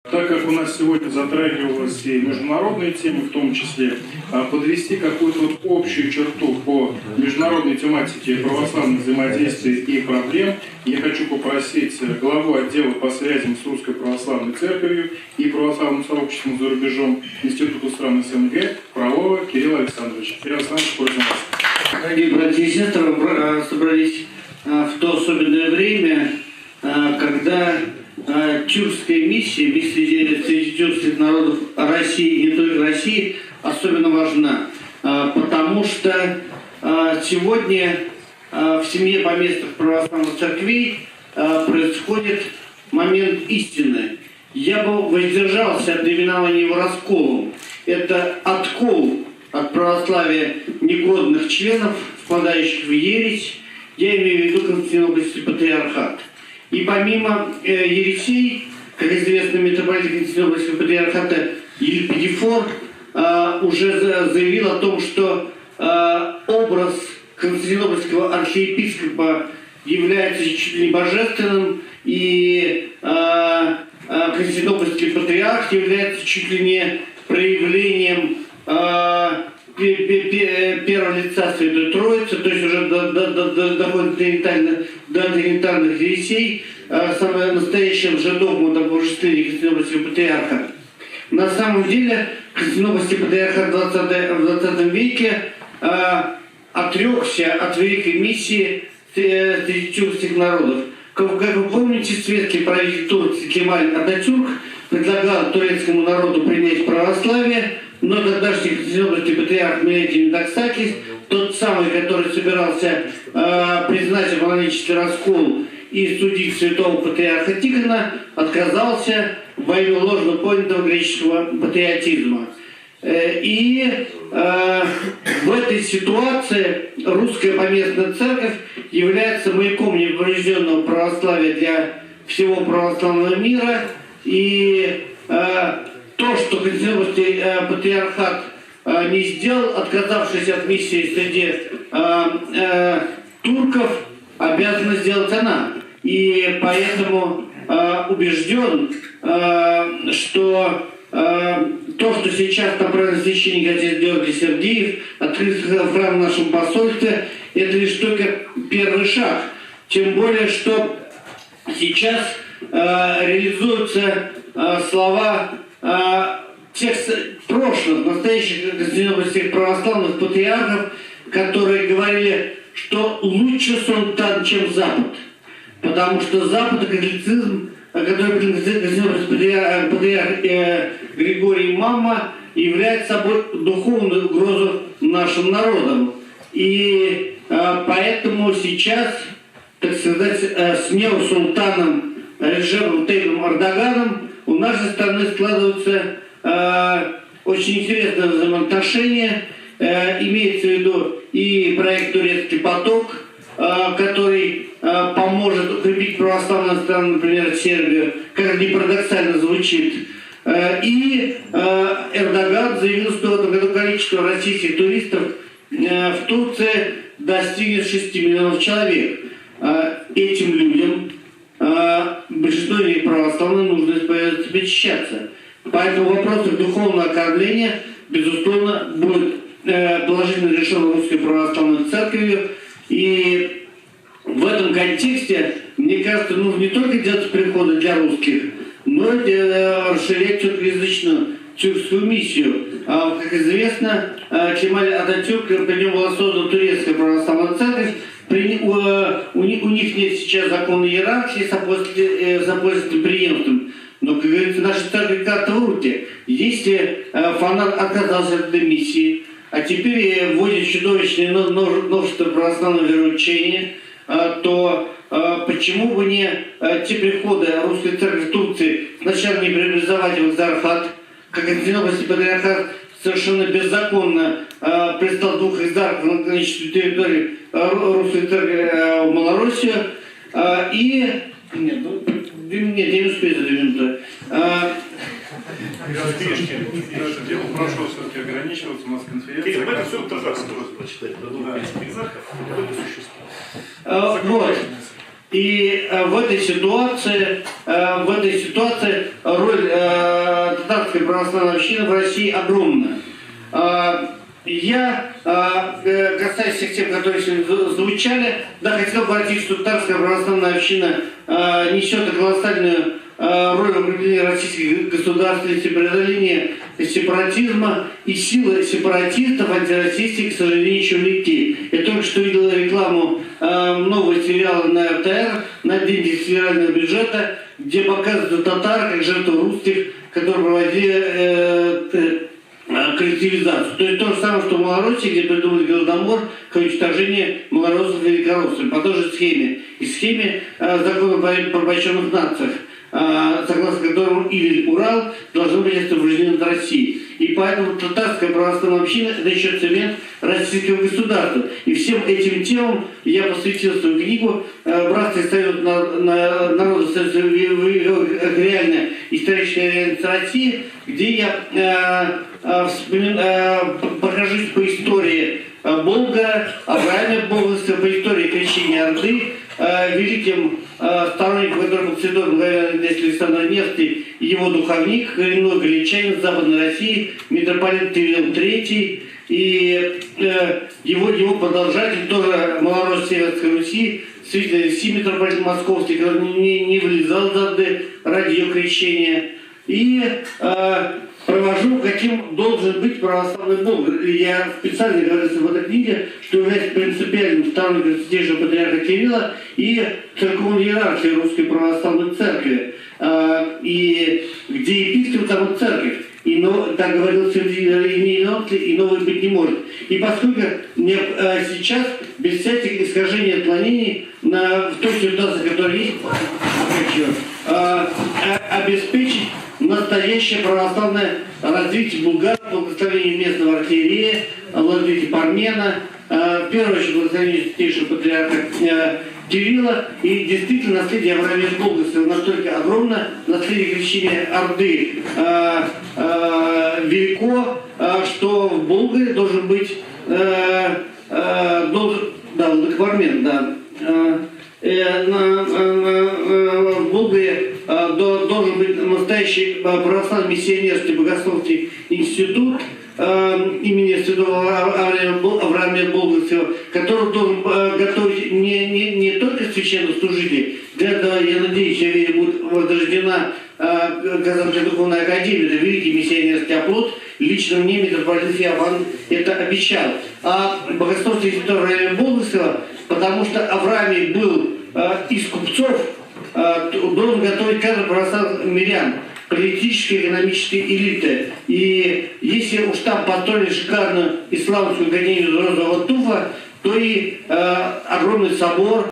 Так как у нас сегодня затрагивалась и международные темы, в том числе, подвести какую-то вот общую черту по международной тематике православных взаимодействий и проблем, я хочу попросить главу отдела по связям с Русской Православной Церковью и православным сообществом за рубежом Института стран СНГ Фролова Кирилла Александровича. Кирилл Александрович, просим вас. Дорогие братья и сестры, мы собрались в то особенное время, когда тюркская миссия, миссия среди тюркских народов России и не только России, особенно важна, потому что сегодня в семье поместных православных церквей происходит момент истины. Я бы воздержался от именования его расколом. Это откол от православия негодных членов, впадающих в ересь. Я имею в виду Константинопольский патриархат. И помимо ересей, как известно, митрополит Константинопольского патриархата Елпидифор уже заявил о том, что образ константинопольского архиепископа является чуть ли не божественным, и Константинопольский патриарх является чуть ли не проявлением первого лица Святой Троицы, то есть уже доходит до тринитарных ересей, самое настоящее лжедогма об божестве Константинопольского патриарха. На самом деле Константинопольский патриархат в 20 веке отрекся от великой миссии среди тюркских народов. Как вы помните, светский правитель Турции Кемаль Ататюрк предлагал турецкому народу принять православие, но тогдашний Константинопольский патриарх Мелетий Медаксакис, тот самый, который собирался признать апологический раскол и судить святого патриарха Тихона, отказался во имя ложно понятого греческого патриотизма. И в этой ситуации русская поместная церковь является маяком неповрежденного православия для всего православного мира. И то, что Константинопольский патриархат не сделал, отказавшись от миссии среди турков, обязана сделать она. И поэтому убежден, что то, что сейчас направлен священник отец Георгий Сергеев, открыт храм в нашем посольстве, это лишь только первый шаг. Тем более, что сейчас реализуются слова тех прошлых, настоящих константинопольских православных патриархов, которые говорили, что лучше султан, чем Запад. Потому что Запад и католицизм, который принадлежит патриарх Григорий Мамма, является собой духовную угрозу нашим народам. И поэтому сейчас, так сказать, с неосултаном Реджепом Тайипом Эрдоганом у нашей страны складываются очень интересные взаимоотношения. Имеется в виду и проект «Турецкий поток», который поможет укрепить православные страны, например, Сербию, как ни парадоксально звучит. И Эрдоган заявил, что в этом году количество российских туристов в Турции достигнет 6 миллионов человек. Этим людям, большинство православных, нужно посещаться. Поэтому вопрос их духовного окормления, безусловно, будет положительно решен Русской Православной Церковью. И в этом контексте, мне кажется, нужно не только делать приходы для русских, но и расширять тюркоязычную тюркскую миссию. Как известно, Кемаль Ататюрк, при нем была создана Турецкая Православная Церковь. У них нет сейчас законной иерархии с апостольским преемством. Но, как говорится, наша церковь карта в руке. Если фанат отказался от этой миссии, а теперь вводит чудовищное новшество православного вероучения, то почему бы не те приходы русской церкви в Турции сначала не преобразовать в экзархат, как Константинопольский патриархат совершенно беззаконно пристал 2 экзархов на количестве территории русской церкви в Малороссию, и... Нет, я не успею за 2 минуты. Прошу все-таки ограничиваться, у нас конференция. Это все прочитать, про 2 экзархов, это существует. Вот. И в этой ситуации роль татарской православной общины в России огромна. Я, касаясь всех тем, которые сегодня звучали, хотел обратить, что татарская православная община несет колоссальную роль в укреплении российской государственности, преодолении сепаратизма, и силы сепаратистов, антироссийских, к сожалению, еще велики. Я только что видел рекламу нового сериала на РТР на деньги федерального бюджета, где показывают татар как жертву русских, которые проводили коллективизацию. То есть то же самое, что в Малороссии, где придумали Голодомор, к уничтожению малороссов и великороссов. По той же схеме. И схеме закона о порабощенных нациях, согласно которому Идель, Урал должны быть освобождены от России. И поэтому татарская православная община – это еще цемент российского государства. И всем этим темам я посвятил свою книгу «Братство и союз народов реальная историческая реальность России», где я прохожусь по истории Болга, Авраама Болгарского, по истории крещения Орды, великим сторонником, которого был святой благоверный князь Александр Невский, и его духовник, коренной галичанин Западной России, митрополит Кирилл III, и его продолжатель, тоже малорос Северской Руси, святитель Руси, митрополит Московский, который не вылезал за Орды ради ее крещения. И провожу, каким должен быть православный Бог. Я специально говорю в этой книге, что является принципиальным сторонником святейшего патриарха Кирилла и церковной иерархии Русской Православной Церкви. И где епископ, там и церковь. И так говорил и новый быть не может. И поскольку мне сейчас, без всяких искажений и отклонений, в той ситуации, которая есть, обеспечить настоящее православное развитие Булгарии, благословение местного архиерея, владыки Пармена, в первую очередь благословение святейшего патриарха Кирилла. И действительно наследие Авраама Болгарского настолько огромно, наследие крещения Орды велико, что в Болгарии должен быть владыка Пармен, в Болгарии должен быть настоящий православный миссионерский богословский институт имени святого Авраама Болгарского, который должен готовить не только священнослужителей. Для этого, я надеюсь, я верю, будет возрождена Казанская духовная академия, это великий миссионерский оплот. Лично мне митрополит Феофан это обещал. А богословский институт Авраама Болгарского, потому что Авраамий был из купцов, должен готовить кадры православных мирян, политической и экономической элиты. И если уж там построили шикарную исламскую академию Розового Туфа, то и огромный собор